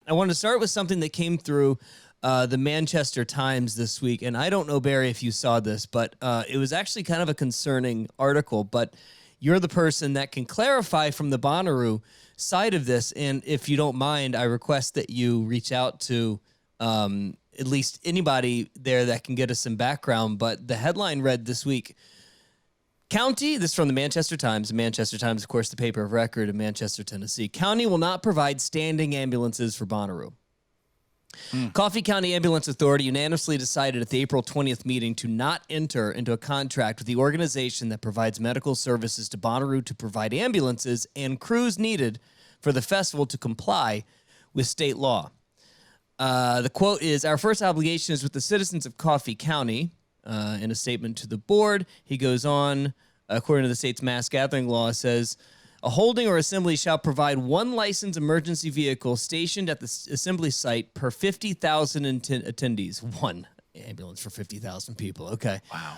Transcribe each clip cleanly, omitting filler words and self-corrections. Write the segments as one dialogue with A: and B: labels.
A: I want to start with something that came through the Manchester Times this week. And I don't know, Barry, if you saw this, but it was actually kind of a concerning article. But you're the person that can clarify from the Bonnaroo side of this. And if you don't mind, I request that you reach out to at least anybody there that can get us some background. But the headline read this week, County, this is from the Manchester Times. The Manchester Times, of course, the paper of record in Manchester, Tennessee. County will not provide standing ambulances for Bonnaroo. Coffee County Ambulance Authority unanimously decided at the April 20th meeting to not enter into a contract with the organization that provides medical services to Bonnaroo to provide ambulances and crews needed for the festival to comply with state law. The quote is, "Our first obligation is with the citizens of Coffee County." In a statement to the board, he goes on, according to the state's mass gathering law, says, "A holding or assembly shall provide one licensed emergency vehicle stationed at the assembly site per 50,000 attendees." One ambulance for 50,000 people. Okay.
B: Wow.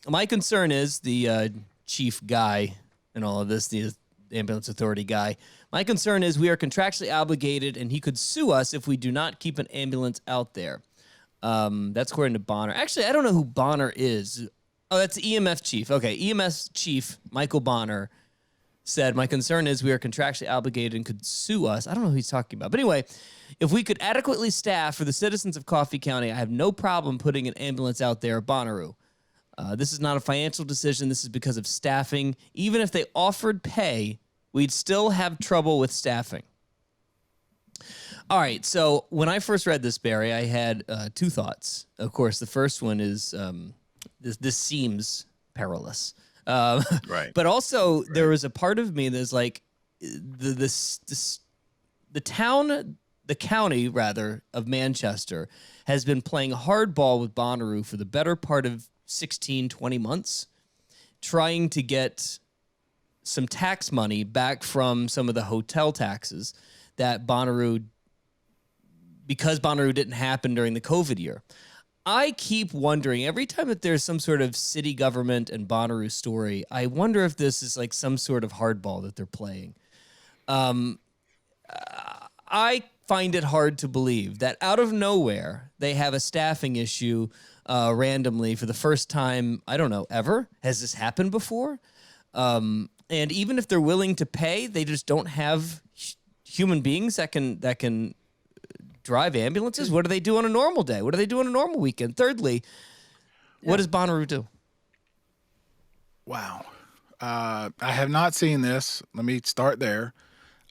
A: My concern is the chief guy in all of this, the ambulance authority guy. My concern is we are contractually obligated, and he could sue us if we do not keep an ambulance out there. That's according to Bonner. Actually, I don't know who Bonner is. Oh, that's the EMS chief. Okay, EMS chief Michael Bonner said, "My concern is we are contractually obligated and could sue us." I don't know who he's talking about. But anyway, if we could adequately staff for the citizens of Coffee County, I have no problem putting an ambulance out there at Bonnaroo. This is not a financial decision. This is because of staffing. Even if they offered pay, we'd still have trouble with staffing. All right, so when I first read this, Barry, I had two thoughts. Of course, the first one is this seems perilous.
B: Right.
A: But also, there was a part of me that's like, the county rather of Manchester has been playing hardball with Bonnaroo for the better part of 16, 20 months, trying to get some tax money back from some of the hotel taxes that Bonnaroo, because Bonnaroo didn't happen during the COVID year. I keep wondering, every time that there's some sort of city government and Bonnaroo story, I wonder if this is like some sort of hardball that they're playing. I find it hard to believe that out of nowhere, they have a staffing issue randomly for the first time, I don't know, ever. Has this happened before? And even if they're willing to pay, they just don't have human beings that can drive ambulances. What do they do on a normal day? What do they do on a normal weekend? Thirdly, what does Bonnaroo do?
B: Wow. I have not seen this. Let me start there.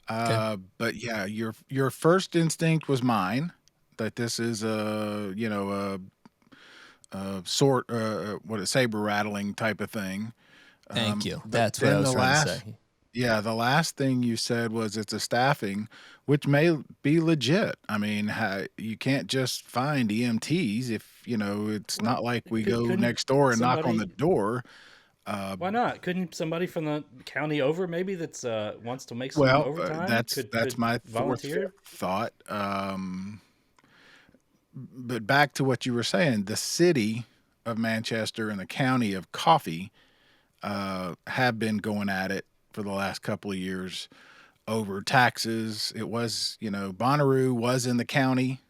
A: Okay.
B: But yeah, your first instinct was mine, that this is a saber rattling type of thing.
A: Thank you.
B: But
A: That's what I
B: then
A: was trying to say.
B: the last thing you said was it's a staffing, which may be legit. I mean, you can't just find EMTs if, it's
C: Well,
B: not like we go
C: couldn't
B: next door and knock on the
C: somebody?
B: door.
C: Why not? Couldn't somebody from the county over, maybe that's wants to make some
B: Well,
C: overtime,
B: that's
C: could
B: my fourth
C: volunteer?
B: thought. But back to what you were saying, the city of Manchester and the county of Coffee have been going at it for the last couple of years over taxes. It was, Bonnaroo was in the county,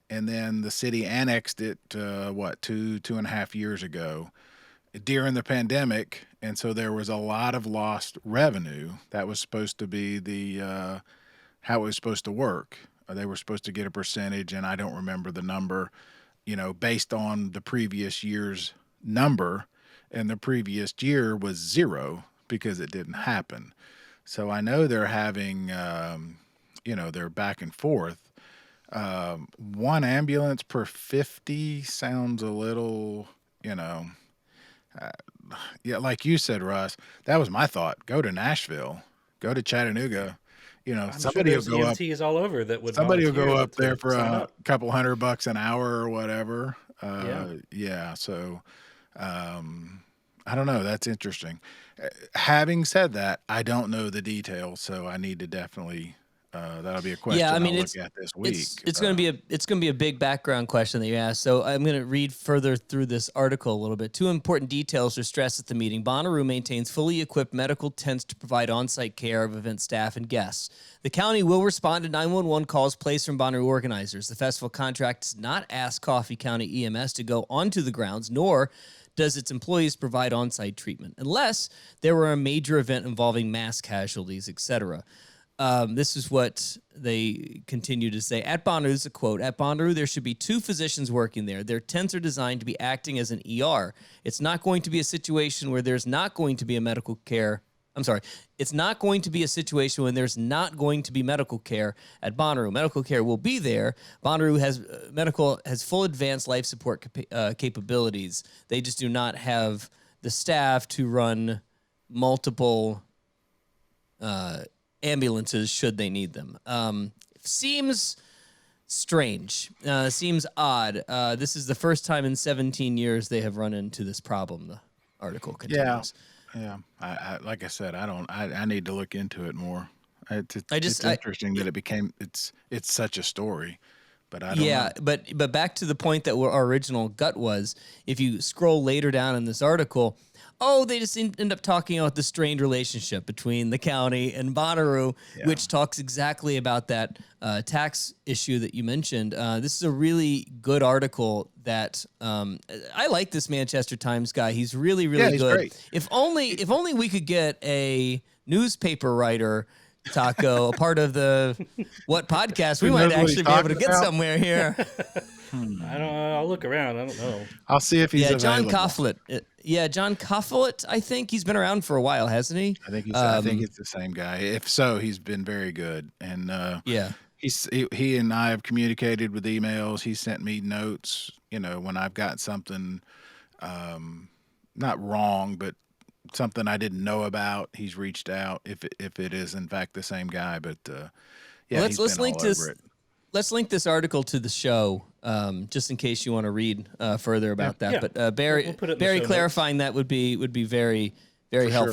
B: and then the city annexed it, 2.5 years ago during the pandemic. And so there was a lot of lost revenue. That was supposed to be how it was supposed to work. They were supposed to get a percentage, and I don't remember the number, based on the previous year's number, and the previous year was zero because it didn't happen. So I know they're having, they're back and forth. One ambulance per 50 sounds a little, yeah, like you said, Russ, that was my thought. Go to Nashville, go to Chattanooga.
C: I'm sure
B: Somebody will
C: there's
B: go up.
C: EMTs all over that would
B: Somebody will
C: volunteer
B: go up there
C: to
B: for
C: sign
B: a
C: up.
B: couple $100 an hour or whatever.
C: Yeah.
B: Yeah. So, I don't know. That's interesting. Having said that, I don't know the details, so I need to definitely That'll be a question I'll look at this week.
A: It's going to be a big background question that you asked. So I'm going to read further through this article a little bit. Two important details are stressed at the meeting. Bonnaroo maintains fully equipped medical tents to provide on-site care of event staff and guests. The county will respond to 911 calls placed from Bonnaroo organizers. The festival contract does not ask Coffee County EMS to go onto the grounds, nor does its employees provide on-site treatment, unless there were a major event involving mass casualties, etc. This is what they continue to say. At Bonnaroo, this is a quote, "At Bonnaroo, there should be 2 physicians working there. Their tents are designed to be acting as an ER. It's not going to be a situation where there's not going to be a medical care. It's not going to be a situation when there's not going to be medical care at Bonnaroo. Medical care will be there. Bonnaroo has full advanced life support capabilities. They just do not have the staff to run multiple ambulances should they need them." Seems strange. Seems odd. This is the first time in 17 years they have run into this problem. The article continues.
B: Yeah. I like I said, I need to look into it more. It's interesting that it's such a story, but I don't know.
A: But back to the point that our original gut was, if you scroll later down in this article, they just end up talking about the strained relationship between the county and Bonnaroo, which talks exactly about that tax issue that you mentioned. This is a really good article that I like this Manchester Times guy. He's really, really
B: he's
A: good.
B: Great.
A: If only we could get a newspaper writer, Taco, a part of the What podcast, we might actually be able to get somewhere here.
C: I'll look around. I don't know.
B: I'll see if he's
A: John
B: available.
A: Coughlin. John Coughlin, I think he's been around for a while, hasn't he?
B: I think it's the same guy. If so, he's been very good. And he and I have communicated with emails. He sent me notes, when I've got something not wrong, but something I didn't know about. He's reached out if it is in fact the same guy. But
A: let's link this. Let's link this article to the show, just in case you want to read further about that.
C: Yeah.
A: But Barry
C: we'll put it in the show
A: clarifying
C: notes.
A: that would be very, very helpful.